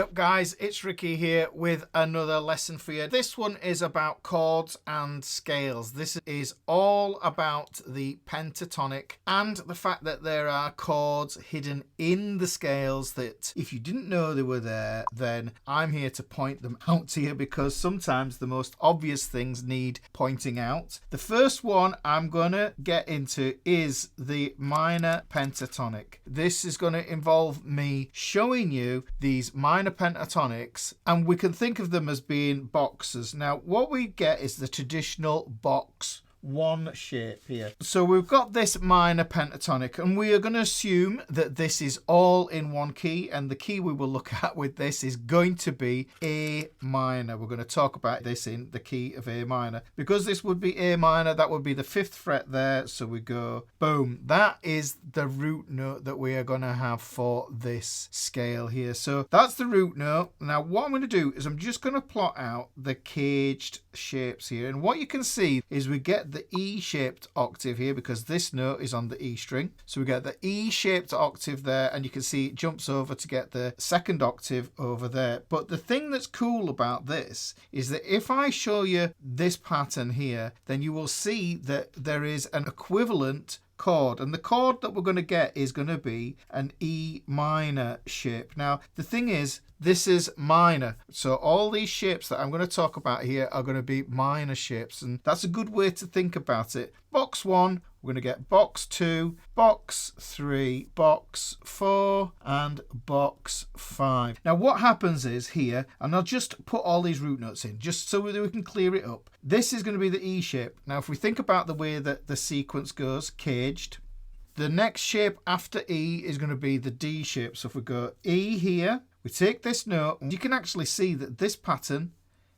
up guys, it's Ricky here with another lesson for you. This one is about chords and scales. This is all about the pentatonic and the fact that there are chords hidden in the scales that if you didn't know they were there, then I'm here to point them out to you because sometimes the most obvious things need pointing out. The first one I'm going to get into is the minor pentatonic. This is going to involve me showing you these minor pentatonics, and we can think of them as being boxes. Now, what we get is the traditional box one shape here. So we've got this minor pentatonic, and we are going to assume that this is all in one key, and the key we will look at with this is going to be A minor. We're going to talk about this in the key of A minor. Because this would be A minor, that would be the 5th fret there, so we go boom. That is the root note that we are going to have for this scale here. So that's the root note. Now what I'm going to do is I'm just going to plot out the caged shapes here, and what you can see is we get the E-shaped octave here because this note is on the E string. So we get the E-shaped octave there, and you can see it jumps over to get the 2nd octave over there. But the thing that's cool about this is that if I show you this pattern here, then you will see that there is an equivalent chord, and the chord that we're going to get is going to be an E minor shape. Now the thing is, this is minor, so all these shapes that I'm going to talk about here are going to be minor shapes, and that's a good way to think about it. Box 1, we're going to get box 2, box 3, box 4, and box 5. Now what happens is here, and I'll just put all these root notes in just so that we can clear it up. This is going to be the E shape. Now if we think about the way that the sequence goes, caged, the next shape after E is going to be the D shape. So if we go E here, we take this note, and you can actually see that this pattern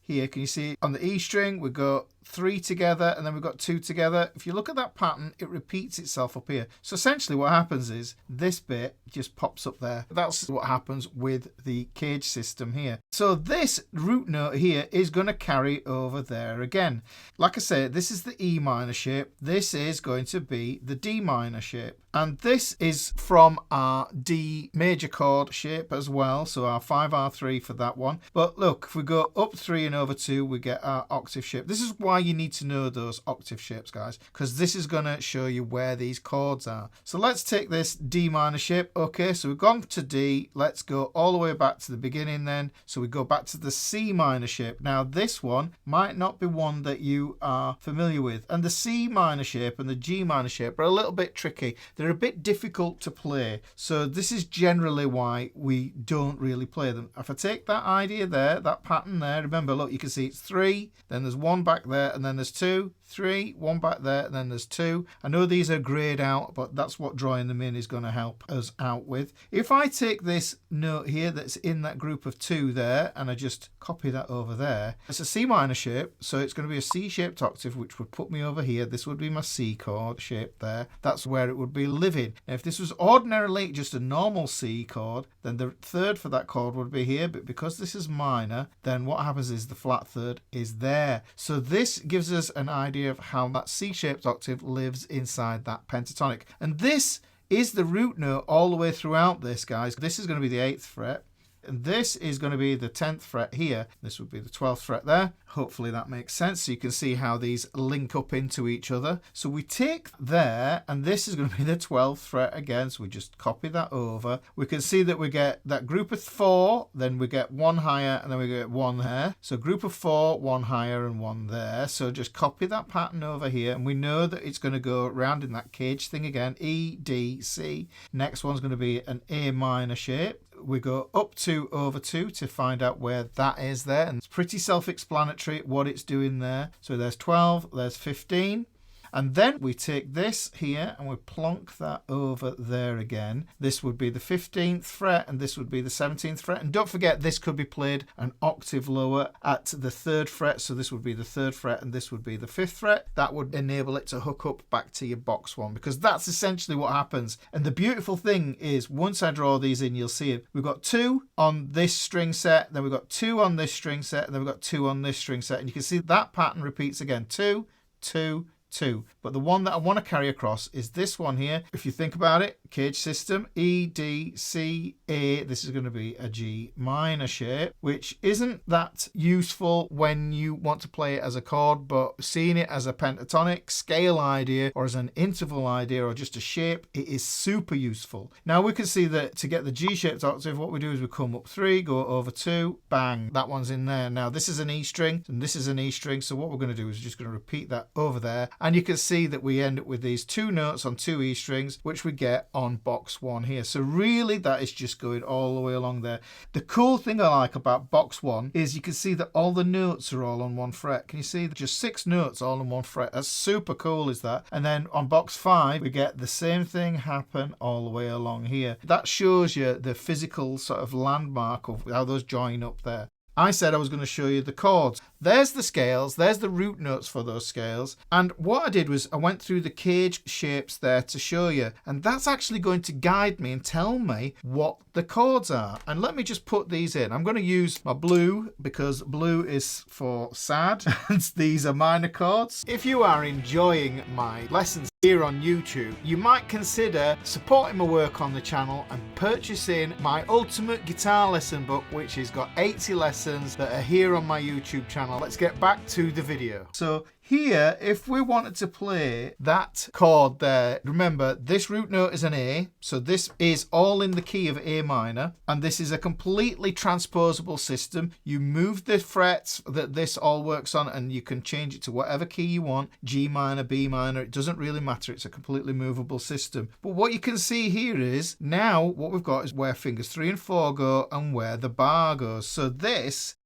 here, can you see on the E string, we go 3 together and then we've got 2 together. If you look at that pattern, it repeats itself up here. So essentially what happens is this bit just pops up there. That's what happens with the cage system here. So this root note here is going to carry over there again. Like I say, this is the E minor shape. This is going to be the D minor shape. And this is from our D major chord shape as well. So our 5R3 for that one. But look, if we go up 3 and over 2, we get our octave shape. This is why you need to know those octave shapes, guys, because this is going to show you where these chords are. So let's take this D minor shape. Okay, so we've gone to D. Let's go all the way back to the beginning then. So we go back to the C minor shape. Now this one might not be one that you are familiar with, and the C minor shape and the G minor shape are a little bit tricky. They're a bit difficult to play, so this is generally why we don't really play them. If I take that idea there, that pattern there, remember, look, you can see it's 3, then there's 1 back there, and then there's 2, 3, 1 back there, and then there's 2. I know these are grayed out, but that's what drawing them in is going to help us out with. If I take this note here that's in that group of 2 there, and I just copy that over there, it's a C minor shape, so it's going to be a C-shaped octave, which would put me over here. This would be my C chord shape there. That's where it would be living. Now, if this was ordinarily just a normal C chord, then the 3rd for that chord would be here, but because this is minor, then what happens is the flat 3rd is there. So this gives us an idea of how that C-shaped octave lives inside that pentatonic. And this is the root note all the way throughout this, guys. This is going to be the 8th fret. And this is going to be the 10th fret here. This would be the 12th fret there. Hopefully that makes sense. So you can see how these link up into each other. So we take there, and this is going to be the 12th fret again. So we just copy that over. We can see that we get that group of 4, then we get 1 higher, and then we get 1 there. So group of 4, 1 higher, and 1 there. So just copy that pattern over here, and we know that it's going to go around in that cage thing again. E, D, C. Next one's going to be an A minor shape. We go up 2 over 2 to find out where that is there, and it's pretty self-explanatory what it's doing there. So there's 12, there's 15. And then we take this here and we plonk that over there again. This would be the 15th fret and this would be the 17th fret. And don't forget, this could be played an octave lower at the 3rd fret. So this would be the 3rd fret and this would be the 5th fret. That would enable it to hook up back to your box 1, because that's essentially what happens. And the beautiful thing is, once I draw these in, you'll see it. We've got 2 on this string set, then we've got 2 on this string set, and then we've got 2 on this string set. And you can see that pattern repeats again. 2, 2, 2. But the one that I want to carry across is this one here. If you think about it, cage system. E, D, C, A. This is going to be a G minor shape, which isn't that useful when you want to play it as a chord, but seeing it as a pentatonic scale idea or as an interval idea or just a shape, it is super useful. Now we can see that to get the G-shaped octave, what we do is we come up 3, go over 2, bang, that one's in there. Now this is an E string and this is an E string, so what we're going to do is just going to repeat that over there, and you can see that we end up with these 2 notes on 2 E strings, which we get on box 1 here. So really that is just going all the way along there. The cool thing I like about box 1 is you can see that all the notes are all on 1 fret. Can you see just 6 notes all on 1 fret? That's super cool, is that? And then on box 5 we get the same thing happen all the way along here. That shows you the physical sort of landmark of how those join up there. I said I was going to show you the chords. There's the scales, there's the root notes for those scales. And what I did was I went through the cage shapes there to show you. And that's actually going to guide me and tell me what the chords are. And let me just put these in. I'm going to use my blue because blue is for sad. And these are minor chords. If you are enjoying my lessons here on YouTube, you might consider supporting my work on the channel and purchasing my ultimate guitar lesson book, which has got 80 lessons that are here on my YouTube channel. Let's get back to the video. So here, if we wanted to play that chord there, remember this root note is an A, so this is all in the key of A minor, and this is a completely transposable system. You move the frets that this all works on and you can change it to whatever key you want, G minor, B minor, it doesn't really matter, it's a completely movable system. But what you can see here is now what we've got is where fingers 3 and 4 go and where the bar goes. So this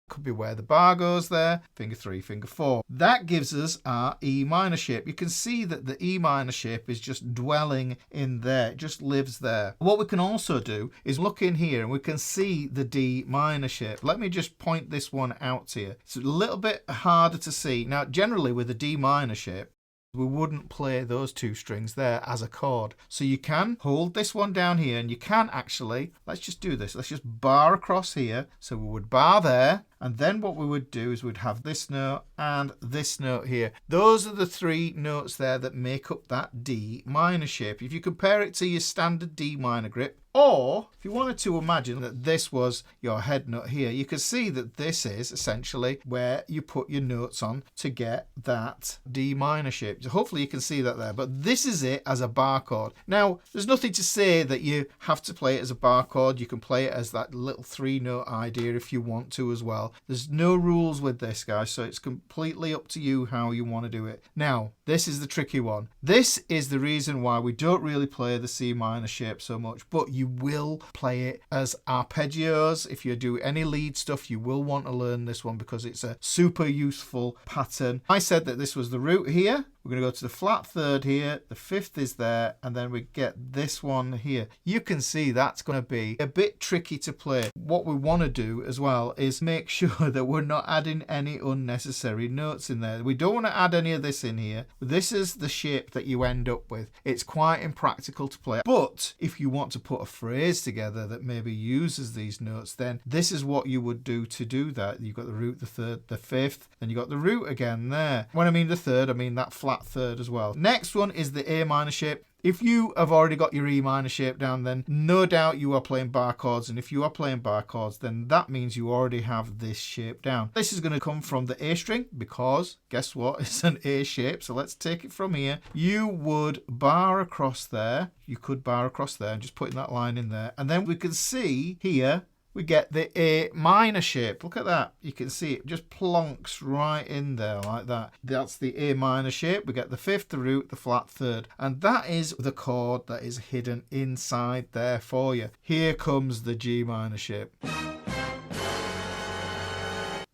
could be where the bar goes there, finger 3, finger 4. That gives us our E minor shape. You can see that the E minor shape is just dwelling in there, it just lives there. What we can also do is look in here and we can see the D minor shape. Let me just point this one out to you. It's a little bit harder to see. Now generally with the D minor shape, we wouldn't play those 2 strings there as a chord. So you can hold this one down here and you can actually, let's just do this, let's just bar across here. So we would bar there, and then what we would do is we'd have this note and this note here. Those are the 3 notes there that make up that D minor shape. If you compare it to your standard D minor grip, or if you wanted to imagine that this was your head note here, you can see that this is essentially where you put your notes on to get that D minor shape. So hopefully you can see that there, but this is it as a bar chord. Now, there's nothing to say that you have to play it as a bar chord. You can play it as that little 3 note idea if you want to as well. There's no rules with this, guys, so it's completely up to you how you want to do it. Now, this is the tricky one. This is the reason why we don't really play the C minor shape so much, but you will play it as arpeggios. If you do any lead stuff, you will want to learn this one because it's a super useful pattern. I said that this was the root here. We're going to go to the flat 3rd here, the 5th is there, and then we get this one here. You can see that's going to be a bit tricky to play. What we want to do as well is make sure that we're not adding any unnecessary notes in there. We don't want to add any of this in here. This is the shape that you end up with. It's quite impractical to play. But if you want to put a phrase together that maybe uses these notes, then this is what you would do to do that. You've got the root, the 3rd, the 5th, then you've got the root again there. When I mean the 3rd, I mean that flat 3rd as well. Next one is the A minor shape. If you have already got your E minor shape down, then no doubt you are playing bar chords. And if you are playing bar chords, then that means you already have this shape down. This is going to come from the A string because guess what? It's an A shape. So let's take it from here. You would bar across there. You could bar across there and just putting that line in there. And then we can see here, we get the A minor shape. Look at that. You can see it just plonks right in there like that. That's the A minor shape. We get the 5th, the root, the flat 3rd. And that is the chord that is hidden inside there for you. Here comes the G minor shape.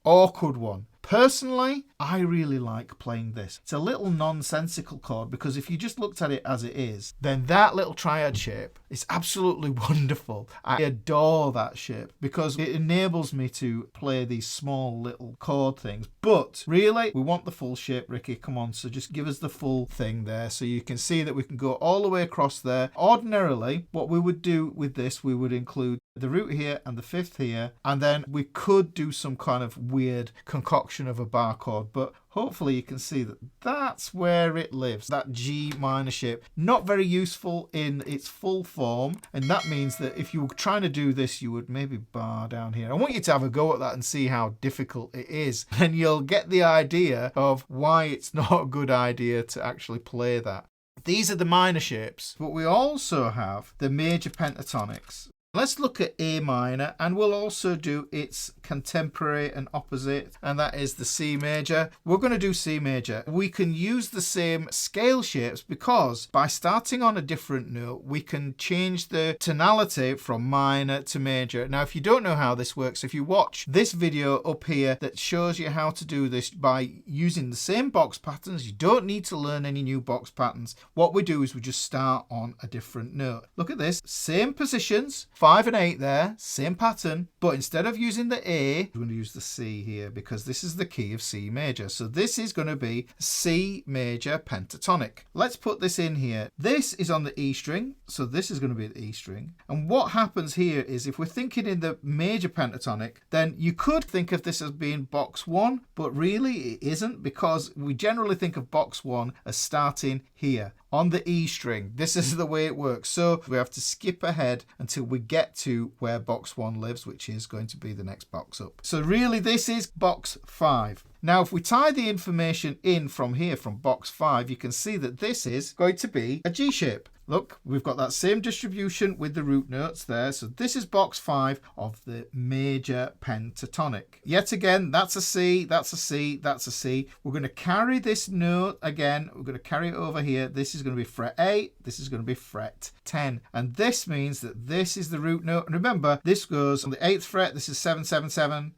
Awkward one. Personally, I really like playing this. It's a little nonsensical chord because if you just looked at it as it is, then that little triad shape is absolutely wonderful. I adore that shape because it enables me to play these small little chord things. But really, we want the full shape, Ricky. Come on, so just give us the full thing there so you can see that we can go all the way across there. Ordinarily, what we would do with this, we would include the root here and the fifth here, and then we could do some kind of weird concoction of a bar chord, but hopefully you can see that that's where it lives, that G minor shape. Not very useful in its full form, and that means that if you were trying to do this, you would maybe bar down here. I want you to have a go at that and see how difficult it is, and you'll get the idea of why it's not a good idea to actually play that. These are the minor shapes, but we also have the major pentatonics. Let's look at A minor, and we'll also do its contemporary and opposite, and that is the C major. We're going to do C major. We can use the same scale shapes because by starting on a different note, we can change the tonality from minor to major. Now, if you don't know how this works, if you watch this video up here that shows you how to do this by using the same box patterns, you don't need to learn any new box patterns. What we do is we just start on a different note. Look at this, same positions, 5 and 8 there, same pattern, but instead of using the A, we're going to use the C here because this is the key of C major. So this is going to be C major pentatonic. Let's put this in here. This is on the E string, so this is going to be the E string. And what happens here is if we're thinking in the major pentatonic, then you could think of this as being box 1, but really it isn't, because we generally think of box 1 as starting here on the E string. This is the way it works. So we have to skip ahead until we get to where box 1 lives, which is going to be the next box up. So really this is box 5. Now, if we tie the information in from here, from box 5, you can see that this is going to be a G shape. Look, we've got that same distribution with the root notes there. So this is box 5 of the major pentatonic. Yet again, that's a C, that's a C, that's a C. We're going to carry this note again. We're going to carry it over here. This is going to be fret 8. This is going to be fret 10. And this means that this is the root note. And remember, this goes on the 8th fret. This is 7, 7, 7,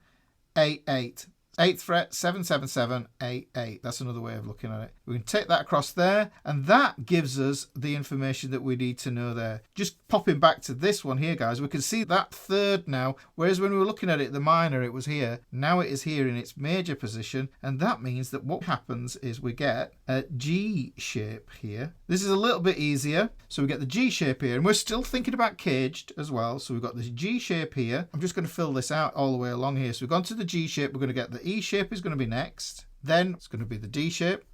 8, 8. 8th fret, 7, 7, 7, 8, 8. That's another way of looking at it. We can take that across there, and that gives us the information that we need to know there. Just popping back to this one here, guys, we can see that third now, whereas when we were looking at it, the minor, it was here. Now it is here in its major position, and that means that what happens is we get a G shape here. This is a little bit easier. So we get the G shape here, and we're still thinking about caged as well. So we've got this G shape here. I'm just going to fill this out all the way along here. So we've gone to the G shape. We're going to get the E shape is going to be next. Then it's going to be the D shape.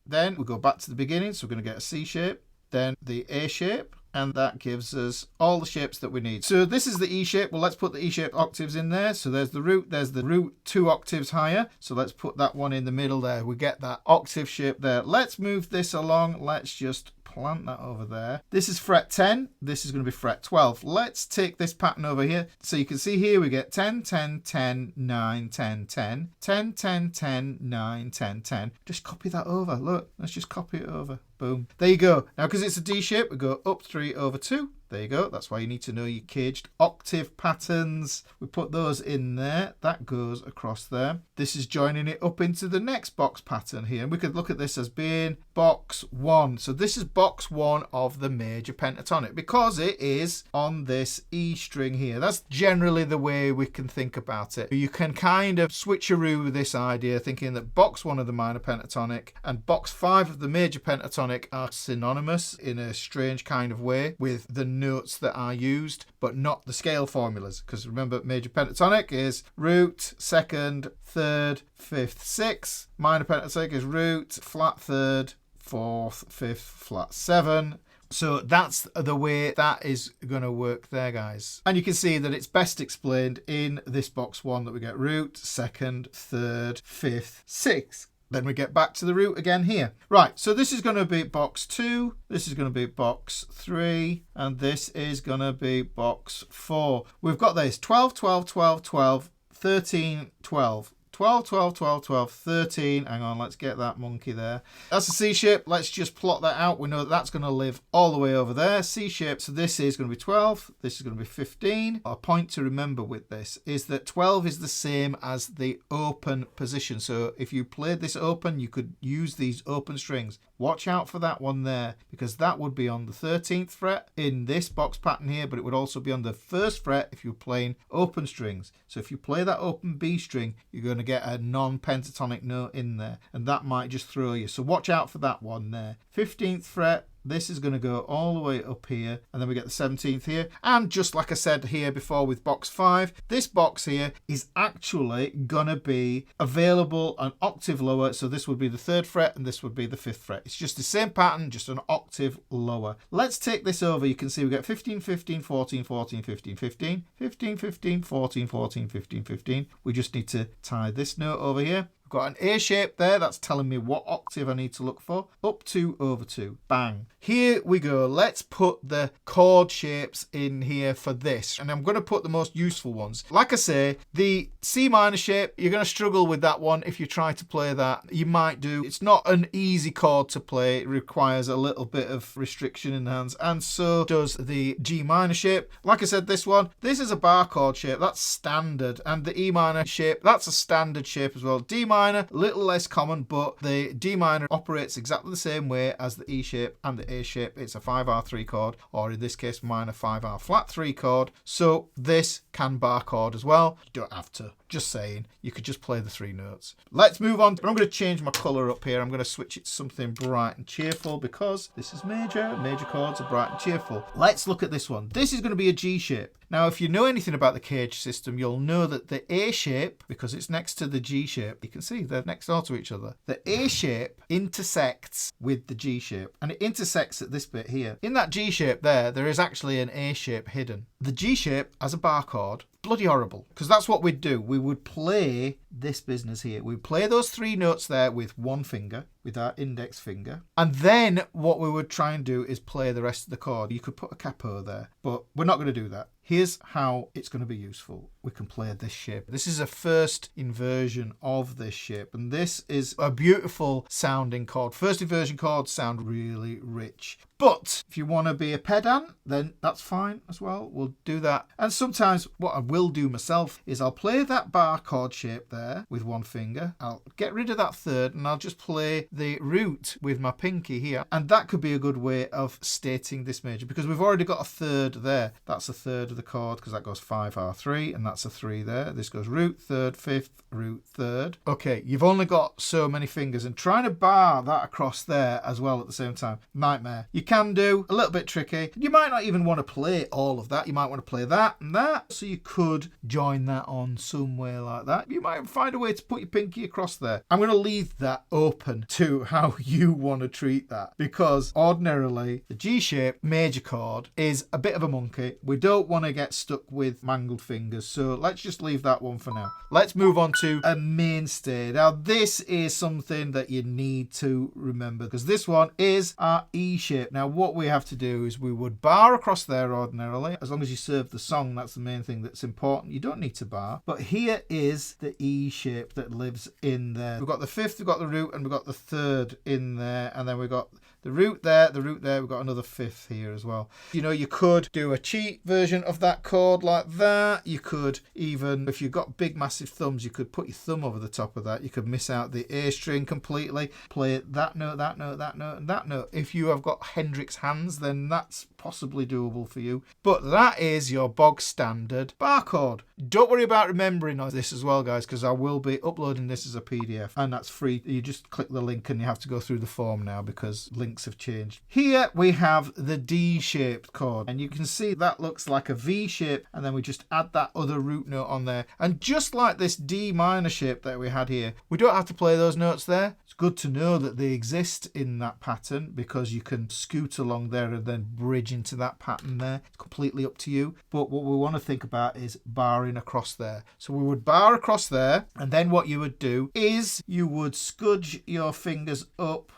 Then we go back to the beginning. So we're going to get a C shape. Then the A shape. And that gives us all the shapes that we need. So this is the E shape. Well, let's put the E shape octaves in there. So there's the root 2 octaves higher. So let's put that one in the middle there. We get that octave shape there. Let's move this along. Let's just plant that over there. This is fret 10. This is going to be fret 12. Let's take this pattern over here. So you can see here we get 10, 10, 10, 9, 10, 10, 10, 10, 10, 9, 10, 10. Just copy that over. Look, let's just copy it over. Boom. There you go. Now, because it's a D shape, we go up 3 over 2. There you go. That's why you need to know your caged octave patterns. We put those in there. That goes across there. This is joining it up into the next box pattern here. And we could look at this as being box 1. So this is box 1 of the major pentatonic because it is on this E string here. That's generally the way we can think about it. You can kind of switcheroo this idea, thinking that box 1 of the minor pentatonic and box 5 of the major pentatonic are synonymous in a strange kind of way with the notes that are used, but not the scale formulas. Because remember, major pentatonic is root, 2nd, 3rd, 5th, 6th. Minor pentatonic is root, flat 3rd, 4th, 5th, flat 7. So that's the way that is going to work there, guys. And you can see that it's best explained in this box 1 that we get root, 2nd, 3rd, 5th, 6th. Then we get back to the root again here. Right, so this is going to be box 2, this is going to be box 3, and this is going to be box 4. We've got this 12, 12, 12, 12, 13, 12. 12, 12, 12, 12, 13. Hang on, let's get that monkey there. That's a C shape. Let's just plot that out. We know that that's going to live all the way over there. C shape. So this is going to be 12. This is going to be 15. A point to remember with this is that 12 is the same as the open position. So if you played this open, you could use these open strings. Watch out for that one there, because that would be on the 13th fret in this box pattern here, but it would also be on the 1st fret if you're playing open strings. So if you play that open B string, you're going to get a non-pentatonic note in there, and that might just throw you. So watch out for that one there. 15th fret, This is going to go all the way up here, and then we get the 17th here. And just like I said here before with box 5, this box here is actually going to be available an octave lower. So this would be the 3rd fret and this would be the 5th fret. It's just the same pattern, just an octave lower. Let's take this over. You can see we get 15, 15, 14, 14, 15, 15, 15, 15, 14, 14, 15, 15. We just need to tie this note over here. Got an A shape there, that's telling me what octave I need to look for. Up 2 over 2. Bang. Here we go. Let's put the chord shapes in here for this. And I'm going to put the most useful ones. Like I say, the C minor shape, you're going to struggle with that one if you try to play that. You might do. It's not an easy chord to play. It requires a little bit of restriction in the hands. And so does the G minor shape. Like I said, this one, this is a bar chord shape. That's standard. And the E minor shape, that's a standard shape as well. D minor, a little less common, but the D minor operates exactly the same way as the E shape and the A shape. It's a 5R3 chord, or in this case minor 5R flat 3 chord. So this can bar chord as well. You don't have to. Just saying, you could just play the 3 notes. Let's move on. I'm going to change my colour up here. I'm going to switch it to something bright and cheerful because this is major. Major chords are bright and cheerful. Let's look at this one. This is going to be a G shape. Now, if you know anything about the cage system, you'll know that the A shape, because it's next to the G shape, you can see they're next door to each other. The A shape intersects with the G shape, and it intersects at this bit here. In that G shape there is actually an A shape hidden. The G shape as a bar chord, bloody horrible, because that's what we'd do. We would play this business here. We'd play those 3 notes there with one finger, with our index finger, and then what we would try and do is play the rest of the chord. You could put a capo there, but we're not going to do that. Here's how it's going to be useful. We can play this shape. This is a first inversion of this shape, and this is a beautiful sounding chord. First inversion chords sound really rich. But if you want to be a pedant, then that's fine as well. We'll do that. And sometimes what I will do myself is I'll play that bar chord shape there with one finger. I'll get rid of that 3rd and I'll just play the root with my pinky here. And that could be a good way of stating this major because we've already got a 3rd there. That's a 3rd of the chord because that goes 5R3 and that's a 3 there. This goes root 3rd, 5th, root 3rd. Okay, you've only got so many fingers and trying to bar that across there as well at the same time. Nightmare. You can do a little bit tricky. You might not even want to play all of that. You might want to play that and that. So you could join that on somewhere like that. You might find a way to put your pinky across there. I'm going to leave that open to how you want to treat that because ordinarily the G shape major chord is a bit of a monkey. We don't want to get stuck with mangled fingers. So let's just leave that one for now. Let's move on to a mainstay. Now this is something that you need to remember because this one is our E shape. Now what we have to do is we would bar across there ordinarily. As long as you serve the song, that's the main thing that's important. You don't need to bar. But here is the E shape that lives in there. We've got the 5th, we've got the root, and we've got the 3rd in there. And then we've got the root there, we've got another 5th here as well. You know, you could do a cheat version of that chord like that. You could even, if you've got big massive thumbs, you could put your thumb over the top of that. You could miss out the A string completely, play that note, that note, that note, and that note. If you have got Hendrix hands, then that's possibly doable for you. But that is your bog standard bar chord. Don't worry about remembering this as well, guys, because I will be uploading this as a PDF and that's free. You just click the link and you have to go through the form now because links have changed. Here we have the D-shaped chord and you can see that looks like a V shape and then we just add that other root note on there. And just like this D minor shape that we had here, we don't have to play those notes there. It's good to know that they exist in that pattern because you can scoot along there and then bridge into that pattern there. It's completely up to you. But what we want to think about is barring across there. So we would bar across there and then what you would do is you would scudge your fingers up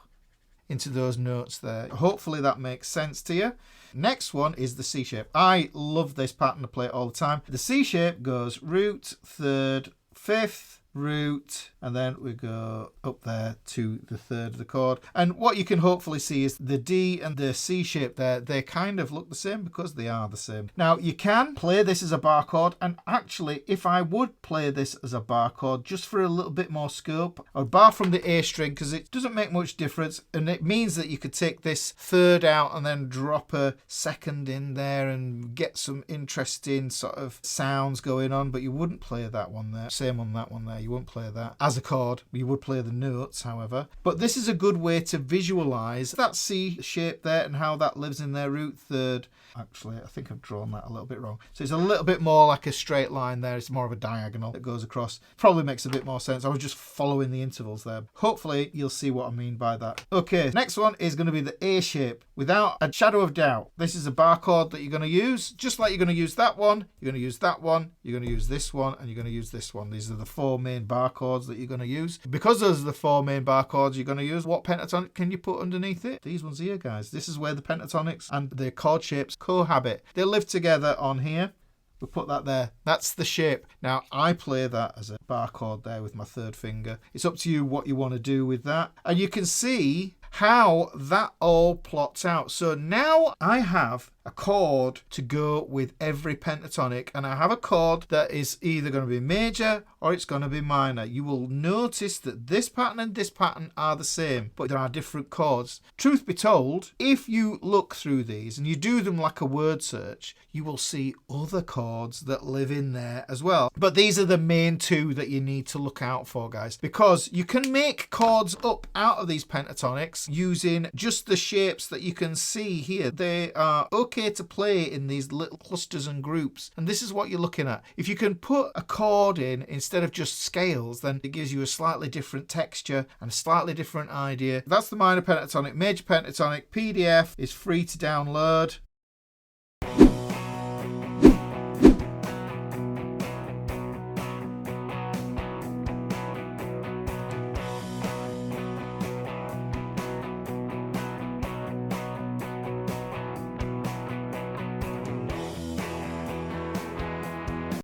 into those notes there. Hopefully that makes sense to you. Next one is the C shape. I love this pattern to play all the time. The C shape goes root, 3rd, 5th, root, and then we go up there to the 3rd of the chord. And what you can hopefully see is the D and the C shape there, they kind of look the same because they are the same. Now you can play this as a bar chord, and actually if I would play this as a bar chord just for a little bit more scope, I would bar from the A string because it doesn't make much difference, and it means that you could take this 3rd out and then drop a 2nd in there and get some interesting sort of sounds going on, but you wouldn't play that one there. Same on that one there. you won't play that as a chord. You would play the notes, however. But this is a good way to visualize that C shape there and how that lives in their root third. Actually, I think I've drawn that a little bit wrong. So it's a little bit more like a straight line there. It's more of a diagonal that goes across. Probably makes a bit more sense. I was just following the intervals there. Hopefully, you'll see what I mean by that. Okay, next one is going to be the A shape. Without a shadow of doubt, this is a bar chord that you're going to use. Just like you're going to use that one, you're going to use that one, you're going to use this one, and you're going to use this one. These are the 4 main bar chords that you're going to use. Because those are the 4 main bar chords you're going to use, what pentatonic can you put underneath it? These ones here, guys. This is where the pentatonics and the chord shapes cohabit. They live together on here. We'll put that there. That's the shape. Now, I play that as a bar chord there with my third finger. It's up to you what you want to do with that. And you can see how that all plots out. So now I have a chord to go with every pentatonic, and I have a chord that is either going to be major or it's going to be minor. You will notice that this pattern and this pattern are the same, but there are different chords. Truth be told, if you look through these and you do them like a word search, you will see other chords that live in there as well. But these are the main 2 that you need to look out for, guys, because you can make chords up out of these pentatonics using just the shapes that you can see here. They are okay to play in these little clusters and groups, and this is what you're looking at. If you can put a chord in instead of just scales, then it gives you a slightly different texture and a slightly different idea. That's the minor pentatonic. Major pentatonic PDF is free to download.